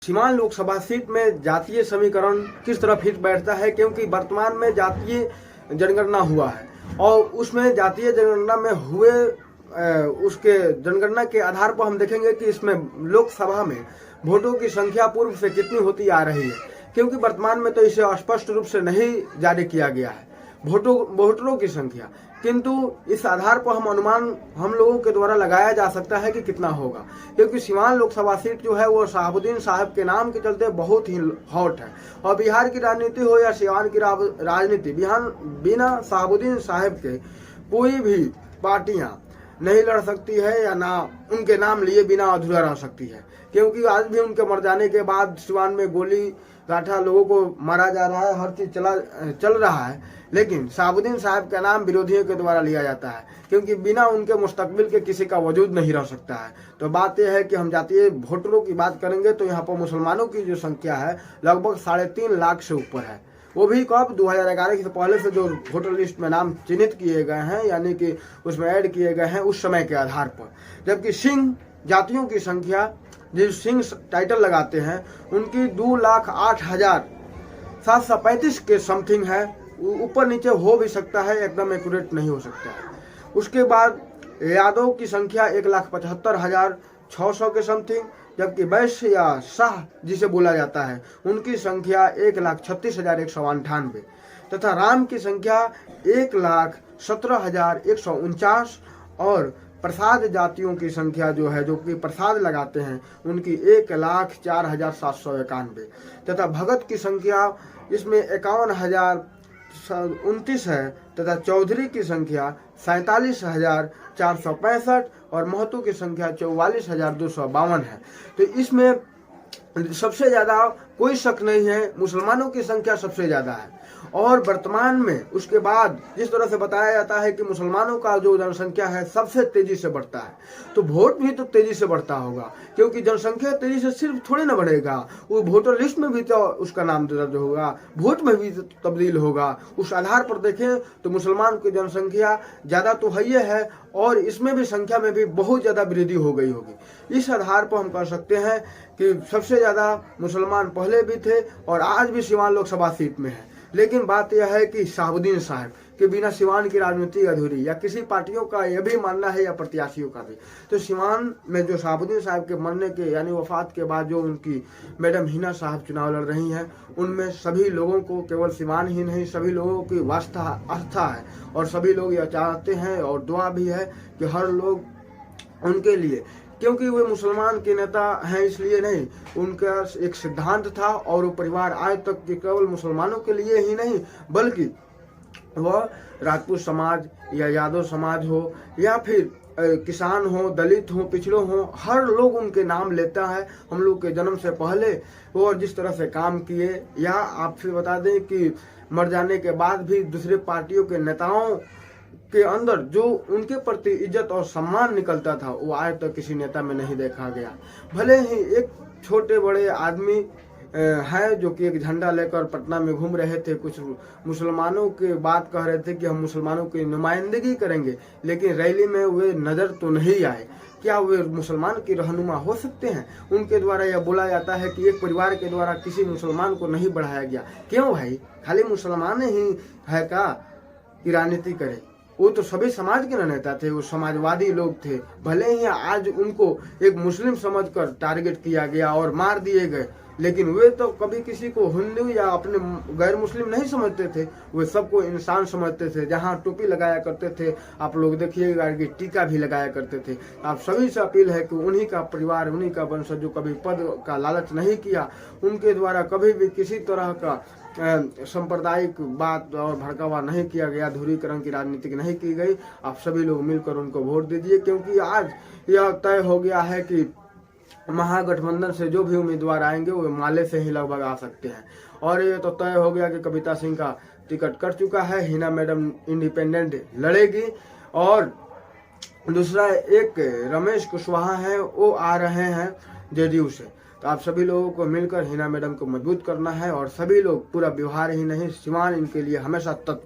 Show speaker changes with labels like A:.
A: Siwan Lok Sabha seat में जातीय समीकरण किस तरह फिट बैठता है, क्योंकि वर्तमान में जातीय जनगणना हुआ है और उसमें जातीय जनगणना में हुए उसके जनगणना के आधार पर हम देखेंगे कि इसमें लोकसभा में वोटों की संख्या पूर्व से कितनी होती आ रही है, क्योंकि वर्तमान में तो इसे स्पष्ट रूप से नहीं जारी किया गया है वोटरों की संख्या, किंतु इस आधार पर हम लोगों के द्वारा लगाया जा सकता है कि कितना होगा, क्योंकि सीवान लोकसभा सीट जो है वो शहाबुद्दीन साहब के नाम के चलते बहुत ही हॉट है। और बिहार की राजनीति हो या सीवान की राजनीति, बिना शहाबुद्दीन साहब के कोई भी पार्टियां नहीं लड़ सकती है या ना उनके नाम लिए बिना अधूरा रह सकती है, क्योंकि आज भी उनके मर जाने के बाद सीवान में गोली काटा लोगों को मारा जा रहा है, हर चीज चल रहा है, लेकिन शहाबुद्दीन साहब का नाम विरोधियों के द्वारा लिया जाता है, क्योंकि बिना उनके मुस्तकबिल के किसी का वजूद नहीं रह सकता है। तो बात यह है कि हम जातीय वोटरों की बात करेंगे तो यहाँ पर मुसलमानों की जो संख्या है लगभग 3.5 लाख से ऊपर है, वो भी कब 2011 से पहले से जो वोटर लिस्ट में नाम चिन्हित किए गए हैं, यानी कि उसमें ऐड किए गए हैं उस समय के आधार पर। जबकि सिंह जातियों की संख्या जो सिंह टाइटल लगाते हैं उनकी 2,08,735 के समथिंग है, ऊपर नीचे हो भी सकता है, एकदम एक्यूरेट नहीं हो सकता है। उसके बाद यादव की संख्या 1,75,600 के समथिंग, जबकि वैश्य या शाह जिसे बोला जाता है उनकी संख्या 1,36,198 तथा राम की संख्या 1,17,149 और प्रसाद जातियों की संख्या जो है, जो कि प्रसाद लगाते हैं, उनकी 1,04,791 तथा भगत की संख्या इसमें 51,029 है तथा चौधरी की संख्या 47,465 और महतो की संख्या 44,252 है। तो इसमें सबसे ज्यादा कोई शक नहीं है, मुसलमानों की संख्या सबसे ज्यादा है। और वर्तमान में उसके बाद जिस तरह से बताया जाता है कि मुसलमानों का जो जनसंख्या है सबसे तेजी से बढ़ता है, तो वोट भी तो तेजी से बढ़ता होगा, क्योंकि जनसंख्या तेजी से सिर्फ थोड़ी ना बढ़ेगा, वो वोटर लिस्ट में भी तो उसका नाम दर्ज होगा, वोट में भी तब्दील होगा। उस आधार पर देखें तो मुसलमान की जनसंख्या ज्यादा तो है और इसमें भी संख्या में भी बहुत ज्यादा वृद्धि हो गई होगी। इस आधार पर हम कह सकते हैं कि सबसे ज्यादा मुसलमान पहले भी थे और आज भी सीवान लोकसभा सीट में है। लेकिन बात यह है कि शहाबुद्दीन साहब के बिना सीवान की राजनीति अधूरी, या किसी पार्टियों का यह भी मानना है या प्रत्याशियों का भी। तो सीवान में जो शहाबुद्दीन साहब के मरने के यानी वफात के बाद जो उनकी मैडम हिना साहब चुनाव लड़ रही हैं, उनमें सभी लोगों को, केवल सीवान ही नहीं, सभी लोगों की आस्था है और सभी लोग यह चाहते हैं और दुआ भी है कि हर लोग उनके लिए, क्योंकि वे मुसलमान के नेता हैं इसलिए नहीं, उनका एक सिद्धांत था और वो परिवार आज तक केवल मुसलमानों के लिए ही नहीं बल्कि वह राजपूत समाज या यादव समाज हो या फिर किसान हो, दलित हो, पिछड़ों हो, हर लोग उनके नाम लेता है। हम लोग के जन्म से पहले वो जिस तरह से काम किए, या आपसे बता दें कि मर जाने के बाद भी दूसरे पार्टियों के नेताओं के अंदर जो उनके प्रति इज्जत और सम्मान निकलता था वो आज तक किसी नेता में नहीं देखा गया। भले ही एक छोटे बड़े आदमी है जो कि एक झंडा लेकर पटना में घूम रहे थे, कुछ मुसलमानों की बात कह रहे थे कि हम मुसलमानों की नुमाइंदगी करेंगे, लेकिन रैली में वे नजर तो नहीं आए। क्या वे मुसलमान की रहनुमा हो सकते हैं? उनके द्वारा यह बोला जाता है कि एक परिवार के द्वारा किसी मुसलमान को नहीं बढ़ाया गया। क्यों भाई, खाली मुसलमान ही है का कि राजनीति करे? वो तो सभी समाज के नेता थे, वो समाजवादी लोग थे। भले ही आज उनको एक मुस्लिम समझकर टारगेट किया गया और मार दिए गए, लेकिन वे तो कभी किसी को हिंदू या अपने गैर मुस्लिम नहीं समझते थे, वे सबको इंसान समझते थे। जहाँ टोपी लगाया करते थे, आप लोग देखिएगा कि टीका भी लगाया करते थे। आप सभी से अपील है कि उन्हीं का परिवार, उन्हीं का वंशज जो कभी पद का लालच नहीं किया, उनके द्वारा कभी भी किसी तरह का सांप्रदायिक बात और भड़कावा नहीं किया गया, ध्रुवीकरण की राजनीति नहीं की गई। आप सभी लोग मिलकर उनको वोट दीजिए, क्योंकि आज यह तय हो गया है कि महागठबंधन से जो भी उम्मीदवार आएंगे वो माले से ही लगभग आ सकते हैं। और ये तो तय हो गया कि कविता सिंह का टिकट कट चुका है, हिना मैडम इंडिपेंडेंट लड़ेगी और दूसरा एक रमेश कुशवाहा है वो आ रहे हैं जेडीयू से। तो आप सभी लोगों को मिलकर हिना मैडम को मजबूत करना है और सभी लोग, पूरा बिहार ही नहीं, सीवान इनके लिए हमेशा तत्पर